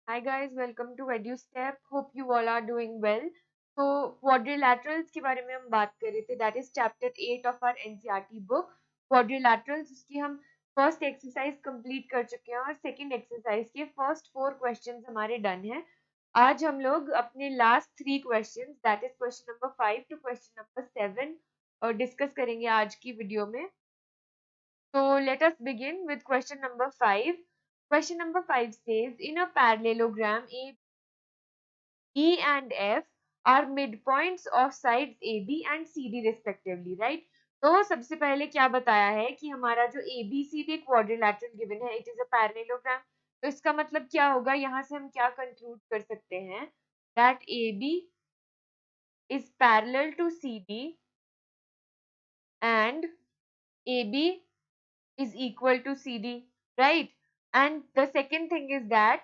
Hi guys, welcome to EduStep. Hope you all are doing well. So quadrilaterals के बारे में हम बात कर रहे थे. That is chapter 8 of our NCERT book. Quadrilaterals उसकी हम फर्स्ट एक्सरसाइज कंप्लीट कर चुके हैं और सेकंड एक्सरसाइज के फर्स्ट 4 क्वेश्चंस हमारे डन हैं. आज हम लोग अपने last 3 questions that is question number 5 to question number 7 discuss करेंगे आज की वीडियो में. So let us begin with question number 5. Question number 5 says, in a parallelogram, E and F are midpoints of sides AB and CD respectively, right? तो सबसे पहले क्या बताया है कि हमारा जो ABCD quadrilateral given है, it is a parallelogram. तो इसका मतलब क्या होगा? यहाँ से हम क्या conclude कर सकते हैं? That AB is parallel to CD and AB is equal to CD, right? And the second thing is that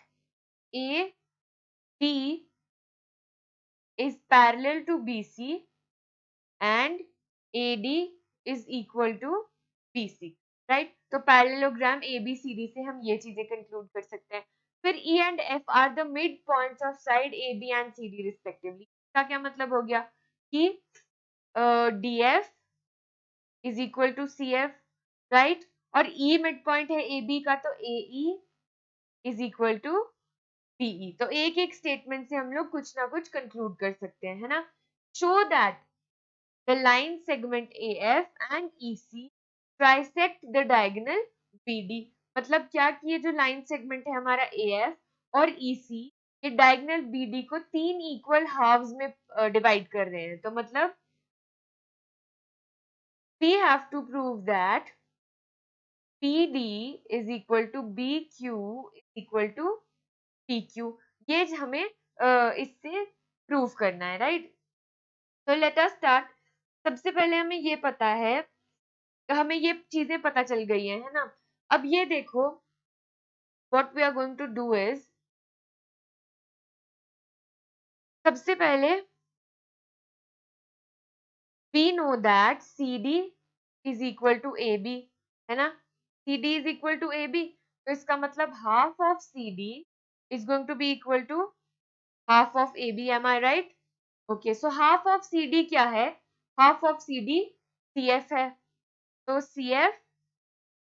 AB is parallel to BC and AD is equal to BC, right? तो parallelogram ABCD से हम ये चीजें conclude कर सकते हैं. फिर E and F are the midpoints of side AB and CD respectively. इसका क्या मतलब हो गया कि DF is equal to CF, right? और E midpoint है AB का, तो AE is equal to BE. तो एक एक स्टेटमेंट से हम लोग कुछ ना कुछ कंक्लूड कर सकते हैं, है ना? Show that the line segment AF and EC trisect the diagonal BD. मतलब क्या कि ये जो लाइन सेगमेंट है हमारा AF और EC, ये डायगोनल BD को 3 इक्वल हाफ्स में डिवाइड कर रहे हैं. तो मतलब we have to prove that PD is equal to BQ is equal to PQ. ये हमें इससे प्रूव करना है, राइट? तो लेट अस स्टार्ट. सबसे पहले हमें ये पता है, हमें ये चीजें पता चल गई है ना? अब ये देखो, what we are going to do is, सबसे पहले we know that CD is equal to AB, है ना? CD is equal to AB, तो इसका मतलब half of CD is going to be equal to half of AB. Am I right? Okay, so half of CD क्या है? Half of CD CF है. तो CF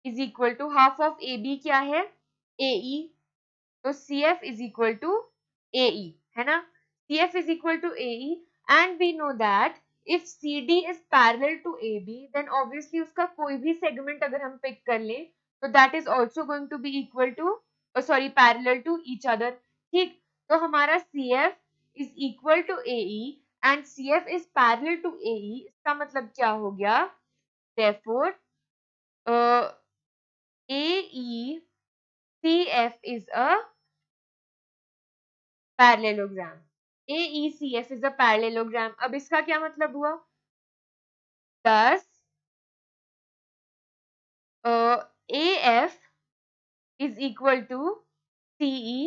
is equal to half of AB क्या है? AE. तो CF is equal to AE, है ना? CF is equal to AE and we know that if CD is parallel to AB, then obviously उसका कोई भी सेगमेंट अगर हम पिक कर लें तो that is also going to be equal to parallel to each other. ठीक, तो हमारा CF is equal to AE and CF is parallel to AE. इसका मतलब क्या हो गया? Therefore AECF is a parallelogram. AECF is a parallelogram. अब इसका क्या मतलब हुआ? Thus AF is equal to CE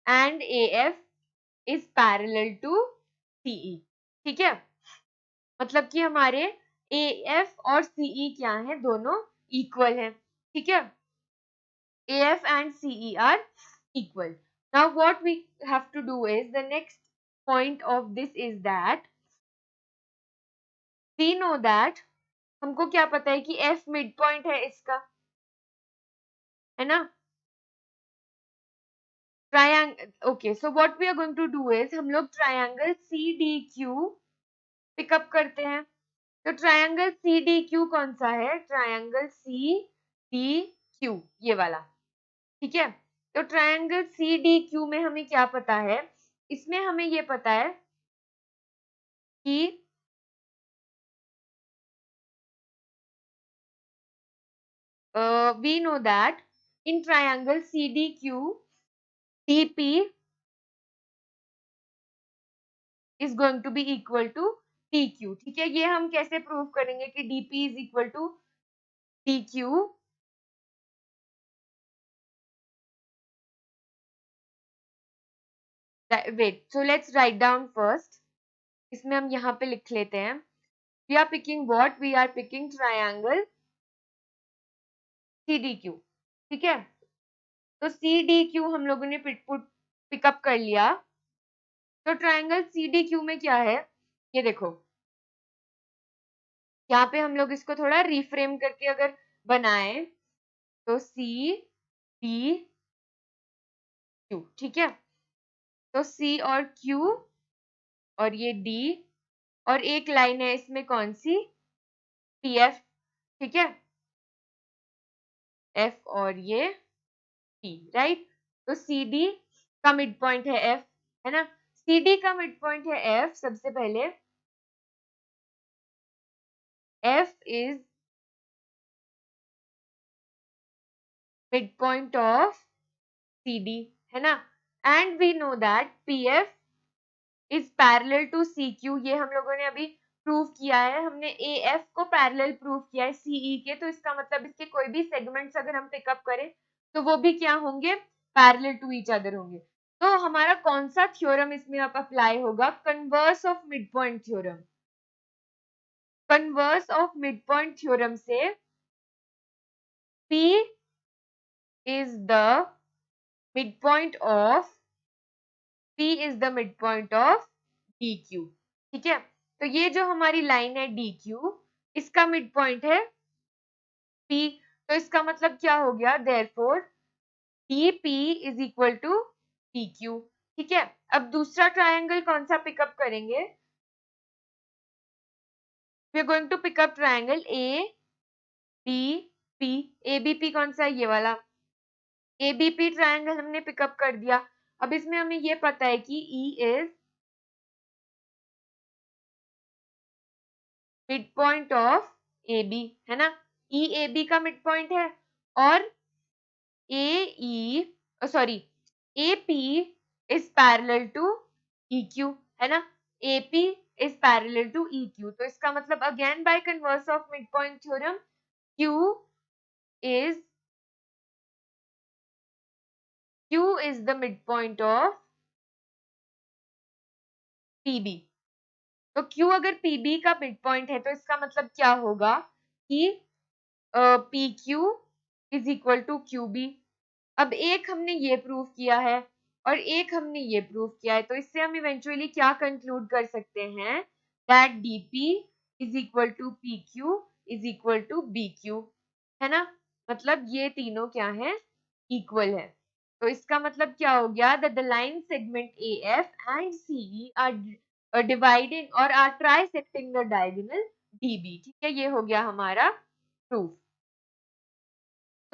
and AF is parallel to CE. ठीक है, मतलब कि हमारे AF और CE क्या है? दोनों इक्वल है. ठीक है, AF and CE are equal. Now what we have to do is, the next point of this is that we know that, हमको क्या पता है कि F मिड पॉइंट है इसका, है ना? Triangle. Okay, so what we are going to do is, हम लोग ट्रायंगल CDQ पिकअप करते हैं. तो ट्रायंगल CDQ कौन सा है? ट्रायंगल CDQ, ये वाला. ठीक है, तो ट्रायंगल CDQ में हमें क्या पता है? इसमें हमें ये पता है कि we know that in triangle CDQ, DP is going to be equal to TQ. ठीक है, ये हम कैसे प्रूव करेंगे कि DP is equal to TQ? Wait, so let's write down first. इसमें हम यहाँ पे लिख लेते हैं. We are picking what? We are picking triangle CDQ. ठीक है, तो CDQ हम लोगों ने पुट पिकअप कर लिया, तो ट्रायंगल सी डी क्यू में क्या है, ये देखो, यहाँ पे हम लोग इसको थोड़ा रिफ्रेम करके अगर बनाए तो सी डी क्यू, ठीक है। तो सी और क्यू और ये डी, और एक लाइन है इसमें कौन सी, पी एफ, ठीक है, एफ और ये पी, राइट। तो सी डी का मिड पॉइंट है एफ, है ना, सी डी का मिड पॉइंट है एफ। सबसे पहले F is mid point of C D, है ना, and we know that P F is parallel to C Q, ये हम लोगों ने अभी प्रूव किया है, हमने ए एफ को पैरेलल प्रूव किया है सीई के, तो इसका मतलब इसके कोई भी सेगमेंट्स अगर हम पिकअप करें तो वो भी क्या होंगे, पैरेलल टू ईच अदर होंगे। तो हमारा कौन सा थ्योरम इसमें अब अप्लाई होगा, converse of mid point theorem. Converse of mid point theorem से P is the midpoint of DQ, ठीक है। तो ये जो हमारी लाइन है DQ, इसका मिड पॉइंट है P, तो इसका मतलब क्या हो गया, therefore DP is equal to PQ, ठीक है। अब दूसरा ट्रायंगल कौन सा पिकअप करेंगे, we are going to pick up triangle ABP। ABP कौन सा है, ये वाला एबीपी ट्रायंगल हमने पिकअप कर दिया। अब इसमें हमें ये पता है कि E is mid point of AB, है ना, E AB का मिड पॉइंट है, और AP is parallel to EQ, है ना, AP is parallel to EQ। तो इसका मतलब again by converse of mid point theorem Q is the midpoint of PB। तो Q अगर PB का मिड पॉइंट है तो इसका मतलब क्या होगा कि PQ is equal to QB। अब एक हमने ये प्रूव किया है और एक हमने ये प्रूव किया है, तो इससे हम इवेंचुअली क्या कंक्लूड कर सकते हैं, that DP is equal to PQ is equal to BQ, है ना, मतलब ये तीनों क्या है, इक्वल है। तो इसका मतलब क्या हो गया, that the line segment AF and CE are dividing और are trisecting the diagonal DB, ठीक है, ये हो गया हमारा proof.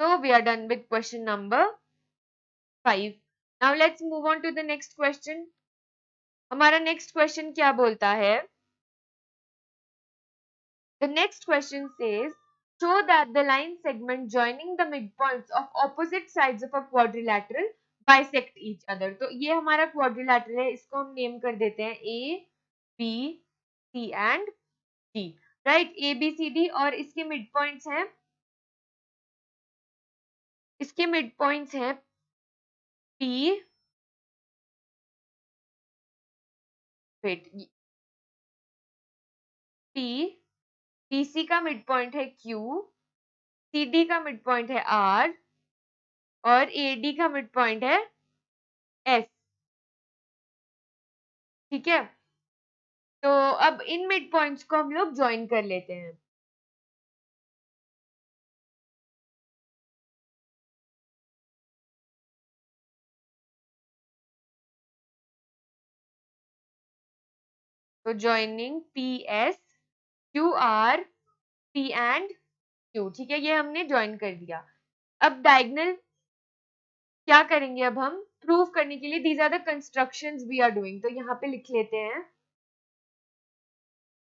So we are done with question number 5. Now let's move on to the next question. हमारा next question क्या बोलता है? The next question says, show that the line segment joining the midpoints of opposite sides of a quadrilateral bisect each other. तो ये हमारा quadrilateral है, इसको हम नेम कर देते हैं A, B, C and D. Right? A, B, C, D, और इसके midpoints हैं, इसके midpoints हैं P, wait, P, BC का मिड पॉइंट है Q, CD का मिड पॉइंट है R और AD का मिड पॉइंट है S, ठीक है। तो अब इन मिड पॉइंट्स को हम लोग ज्वाइन कर लेते हैं। तो joining PS, QR, P and Q, ठीक है, ये हमने ज्वाइन कर दिया। अब डायगोनल क्या करेंगे, अब हम प्रूव करने के लिए these are the constructions we are doing, तो यहाँ पे लिख लेते हैं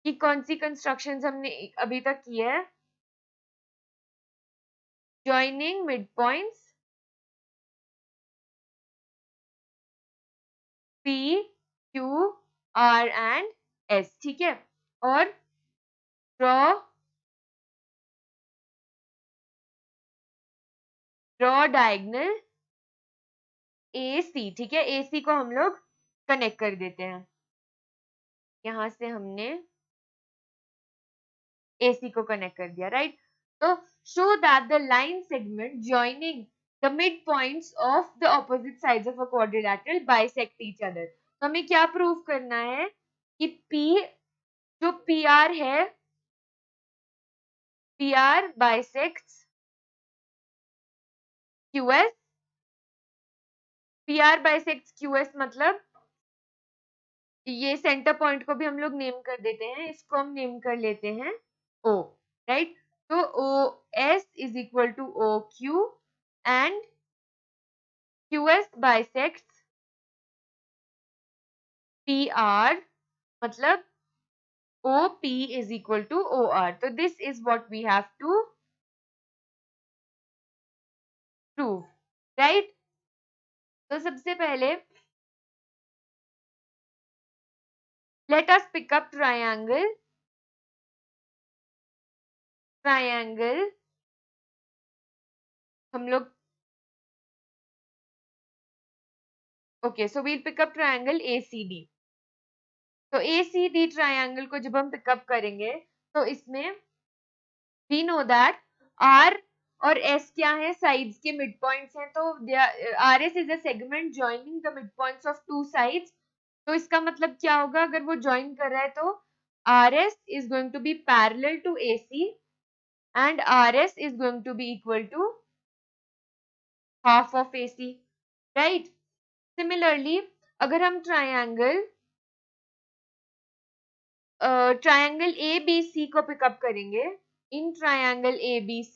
कि कौन सी कंस्ट्रक्शंस हमने अभी तक की है। Joining mid points P, Q, R and S, ठीक है, और ड्रॉ डायगोनल AC, ठीक है, AC को हम लोग कनेक्ट कर देते हैं, यहां से हमने AC को कनेक्ट कर दिया, राइट। तो show that the line segment joining the midpoints of the opposite sides of a quadrilateral bisect each other. तो हमें क्या प्रूव करना है कि P जो PR है, PR bisects QS, PR bisects QS मतलब ये सेंटर पॉइंट को भी हम लोग नेम कर देते हैं, इसको हम नेम कर लेते हैं O, राइट? तो OS is equal to OQ and QS bisects PR मतलब OP is equal to OR. तो this is what we have to prove, right? तो सबसे पहले let us pick up triangle हम लोग okay, so we'll pick up triangle ACD. तो ACD triangle को जब हम पिकअप करेंगे तो इसमें we know that R और S क्या है, साइड्स के मिड पॉइंट्स हैं, तो RS is a segment joining the mid points of two sides. तो इसका मतलब क्या होगा, अगर वो ज्वाइन कर रहा है तो RS is going to be parallel to AC and RS is going to be equal to half of AC, right? Similarly, अगर हम ट्रायंगल ABC को पिकअप करेंगे, in triangle ABC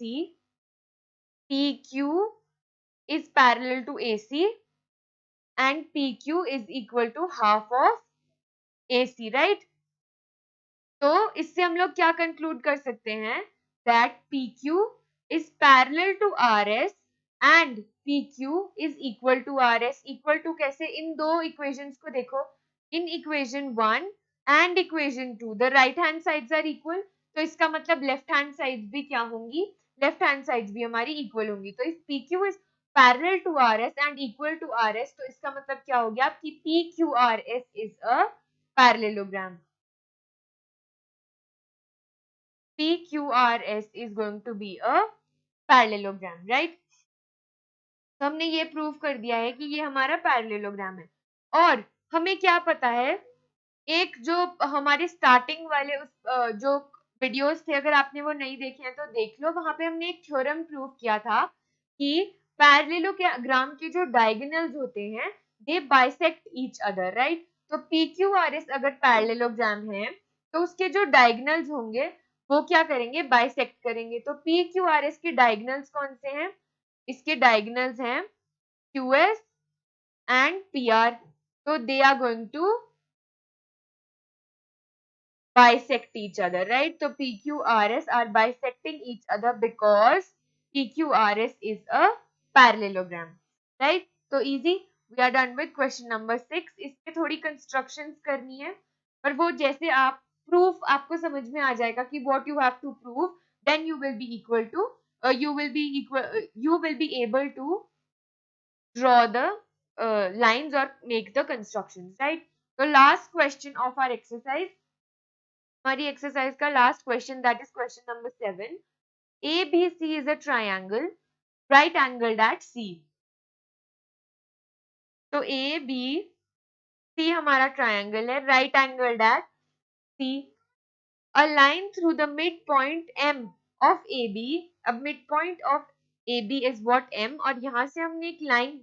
PQ is parallel to AC and PQ is equal to half of AC, right? तो इससे हम लोग क्या conclude कर सकते हैं, that PQ is parallel to RS and PQ is equal to RS. equal to कैसे, इन दो इक्वेशंस को देखो, in equation 1 and equation 2 the right hand sides are equal, तो इसका मतलब लेफ्ट हैंड साइड्स भी क्या होंगी, लेफ्ट हैंड साइड्स भी हमारी इक्वल होंगी. तो if PQ is parallel to RS and equal to RS, तो इसका मतलब क्या हो गया कि PQRS is a parallelogram. PQRS is going to be a parallelogram, right? तो हमने ये प्रूव कर दिया है कि ये हमारा पैरेललोग्राम है. और हमें क्या पता है, एक जो हमारे स्टार्टिंग वाले उस जो वीडियोस थे, अगर आपने वो नहीं देखे हैं तो देख लो, वहां पे हमने एक थ्योरम प्रूव किया था कि पैरेललोग्राम के जो डायगोनल्स होते हैं दे बाइसेक्ट ईच अदर, राइट? तो PQRS अगर पैरेललोग्राम है तो उसके जो डायगोनल्स होंगे वो क्या करेंगे, बाइसेक्ट करेंगे. तो PQRS के डायगोनल्स कौन से हैं, इसके डायगोनल्स हैं QS and PR. So they are going to bisect each other, right? So PQRS are bisecting each other because PQRS is a parallelogram, right? So easy. We are done with question number 6. इसमें थोड़ी constructions करनी है, पर वो जैसे आप proof आपको समझ में आ जाएगा कि what you have to prove, then you will be able to draw the lines or make the constructions, right? The last question of our exercise, हमारी exercise का last question, that is question number 7. ABC is a triangle right angled at C. तो ABC हमारा triangle है right angled at C. A line through the midpoint M of AB. अब midpoint of AB is what, M, और यहाँ से हमने एक line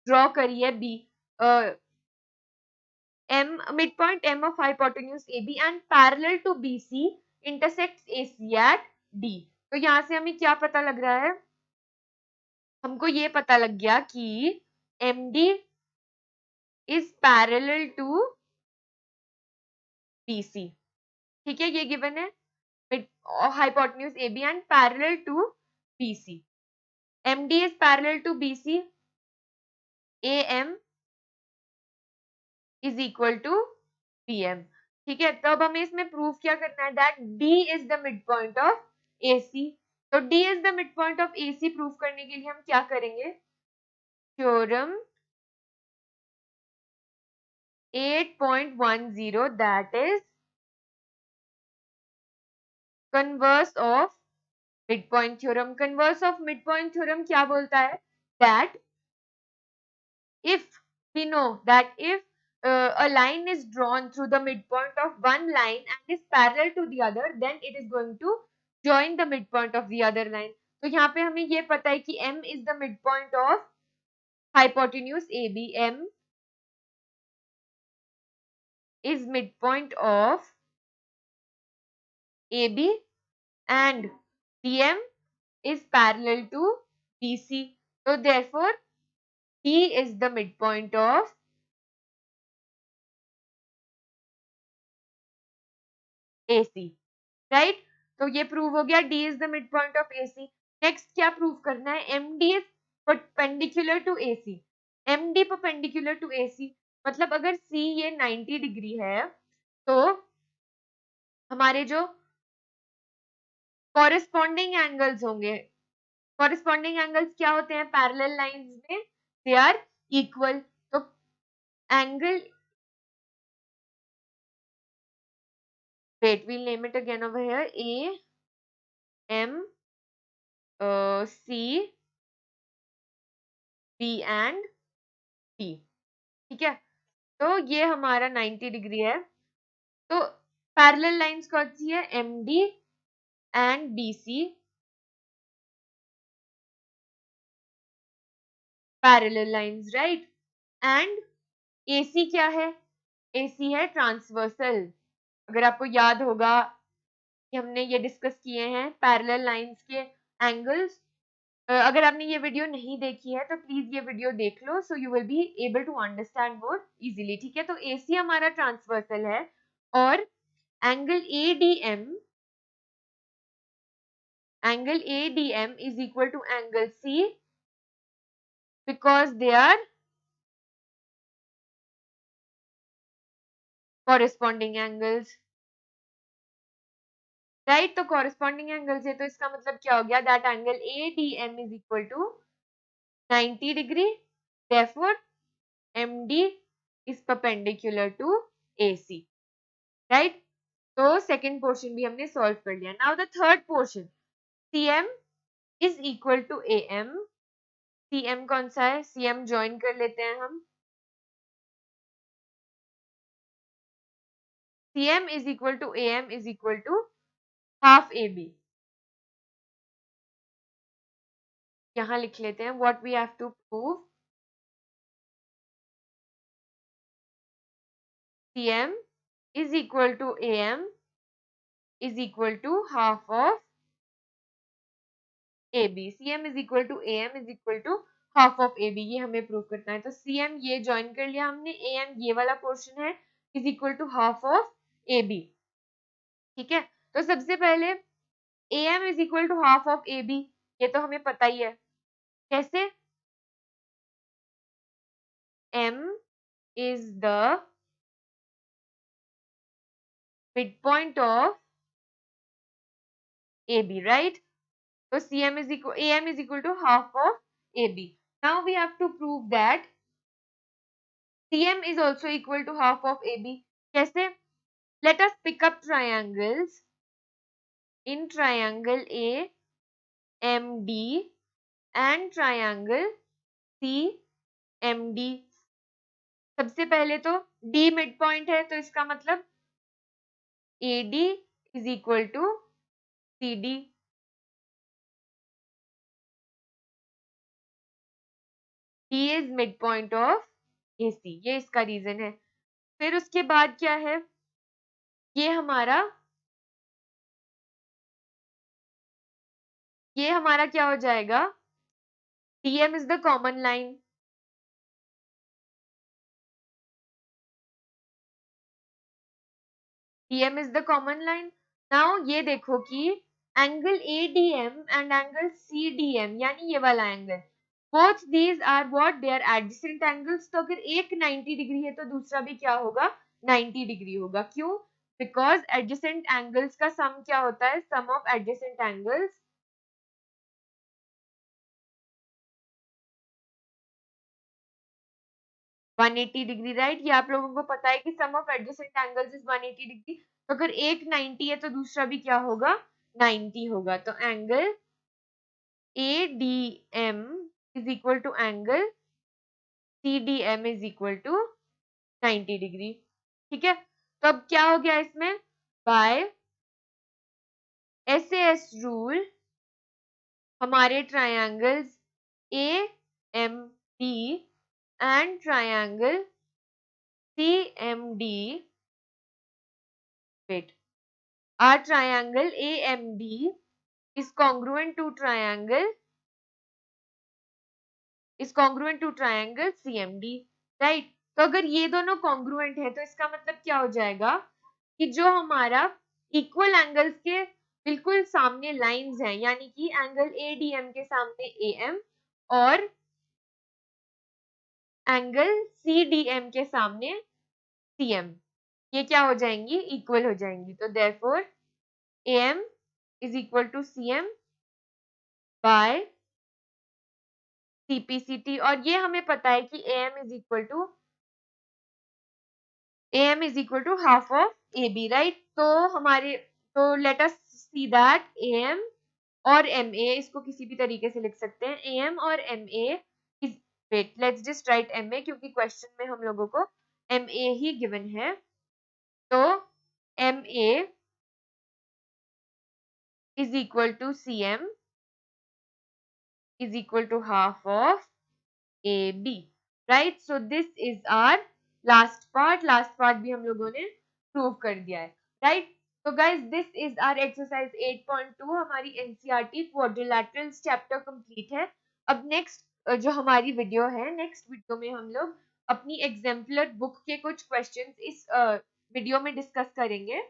draw करी है B, M, midpoint M of hypotenuse AB and parallel to BC intersects AC at D. तो यहाँ से हमें क्या पता लग रहा है, हमको ये पता लग गया कि MD is parallel to BC. ठीक है, ये गिवन है, hypotenuse AB and parallel to BC. MD is parallel to BC. AM is equal to PM. ठीक है, तब हमें इसमें प्रूफ क्या करना है, that D is the midpoint of AC. तो D is the midpoint of AC proof करने के लिए हम क्या करेंगे, theorem 8.10, that is converse of midpoint theorem. converse of midpoint theorem क्या बोलता है, that if we know that if a line is drawn through the midpoint of one line and is parallel to the other, then it is going to join the midpoint of the other line. तो यहाँ पे हमें ये पता है कि M is the midpoint of hypotenuse AB. M is midpoint of AB and DM is parallel to BC. So therefore, D is the midpoint of AC. Right तो ये प्रूव हो गया D is the mid point of AC. Next क्या prove करना है? MD is perpendicular to AC. MD perpendicular to AC मतलब अगर C ये 90 डिग्री है तो हमारे जो कॉरेस्पॉन्डिंग एंगल्स होंगे, कॉरेस्पॉन्डिंग एंगल्स क्या होते हैं पैरेलल लाइंस में? They are equal. तो angle, wait, we'll name it again over here. A, M, C, B and D. ठीक है, तो ये हमारा 90 डिग्री है. तो पैरेलल लाइंस कौन सी है? MD and BC parallel lines, right. And AC क्या है? AC है ट्रांसवर्सल. अगर आपको याद होगा कि हमने ये डिस्कस किए हैं पैरेलल लाइंस के एंगल्स. अगर आपने ये वीडियो नहीं देखी है तो प्लीज ये वीडियो देख लो, so you will be able to understand more easily. ठीक है, तो AC हमारा ट्रांसवर्सल है और angle ADM is equal to angle C because they are corresponding angles. Right, तो कॉरेस्पॉन्डिंग एंगल्स है तो इसका मतलब क्या हो गया? That angle ADM is equal to 90 degree. therefore MD is perpendicular to AC. Right, तो सेकंड पोर्शन भी हमने सॉल्व कर लिया. Now the third portion, CM is equal to AM. CM कौन सा है? CM ज्वाइन कर लेते हैं हम. CM is equal to AM is equal to half AB. यहां लिख लेते हैं what we have to prove. CM is equal to AM is equal to half of AB. CM is equal to AM is equal to half of AB. ये हमें prove करना है. तो CM ये ज्वाइन कर लिया हमने, AM ये वाला पोर्शन है is equal to half of AB. ठीक है, तो सबसे पहले AM is equal to half of AB, ये तो हमें पता ही है. कैसे? M is the midpoint of AB, right? So AM is equal to half of AB. Now we have to prove that CM is also equal to half of AB. कैसे? Let us pick up triangles. In triangle AMD and triangle CMD. सबसे पहले तो D midpoint है तो इसका मतलब AD is equal to CD. D is midpoint of AC. ये इसका रीजन है. फिर उसके बाद क्या है? ये हमारा क्या हो जाएगा? DM is the common line. DM is the common line. Now ये देखो कि angle ADM and angle CDM यानी ये वाला angle, both these are what? They are adjacent angles. तो अगर एक 90 डिग्री है तो दूसरा भी क्या होगा? 90 डिग्री होगा. क्यों? बिकॉज एडजेसेंट एंगल्स का सम क्या होता है? Sum of adjacent angles 180 degree, right. ये आप लोगों को पता है कि sum of adjacent angles is 180 degree. तो अगर एक 90 है तो दूसरा भी क्या होगा? 90 होगा. तो angle ADM is equal to angle CDM is equal to 90 degree. ठीक है, तो अब क्या हो गया इसमें, बाय SAS रूल हमारे triangles AMD and triangle CMD, wait, our triangle AMD is congruent to triangle CMD, right. तो अगर ये दोनों कॉन्ग्रुएंट है तो इसका मतलब क्या हो जाएगा कि जो हमारा इक्वल एंगल्स के बिल्कुल सामने लाइंस हैं, यानी कि एंगल ADM के सामने AM और एंगल CDM के सामने CM, ये क्या हो जाएंगी, इक्वल हो जाएंगी। तो therefore AM is equal to CM by CPCT, और ये हमें पता है कि AM is equal to half of AB, right. तो हमारे, तो let us see that AM और MA, इसको किसी भी तरीके से लिख सकते हैं, AM और MA is, wait let's just write MA, क्योंकि क्वेश्चन में हम लोगों को MA ही गिवन है। तो MA is equal to CM is equal to half of AB, right? So this is our last part भी हम लोगों ने प्रूव कर दिया है, right? So guys, this is our exercise 8.2, हमारी NCERT quadrilaterals chapter complete है। अब next जो हमारी वीडियो है, नेक्स्ट वीडियो में हम लोग अपनी एग्जाम्पलर बुक के कुछ क्वेश्चंस इस वीडियो में डिस्कस करेंगे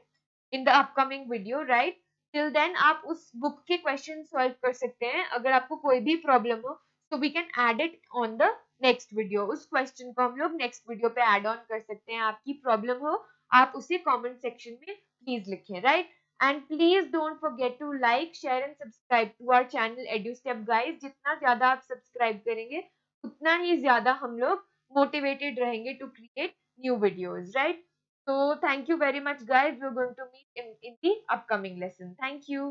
in the upcoming video, right. Till then आप उस बुक के क्वेश्चन सॉल्व कर सकते हैं। अगर आपको कोई भी प्रॉब्लम हो तो we can add it on the next video, उस क्वेश्चन को हम लोग नेक्स्ट वीडियो पे ऐड ऑन कर सकते हैं। आपकी प्रॉब्लम हो आप उसे कमेंट सेक्शन में प्लीज लिखें, right. And please don't forget to like, share and subscribe to our channel Edustep guys. जितना ज्यादा आप सब्सक्राइब करेंगे उतना ही ज्यादा हम लोग मोटिवेटेड रहेंगे to create new videos, right. So thank you very much guys. We're going to meet in the upcoming lesson. Thank you.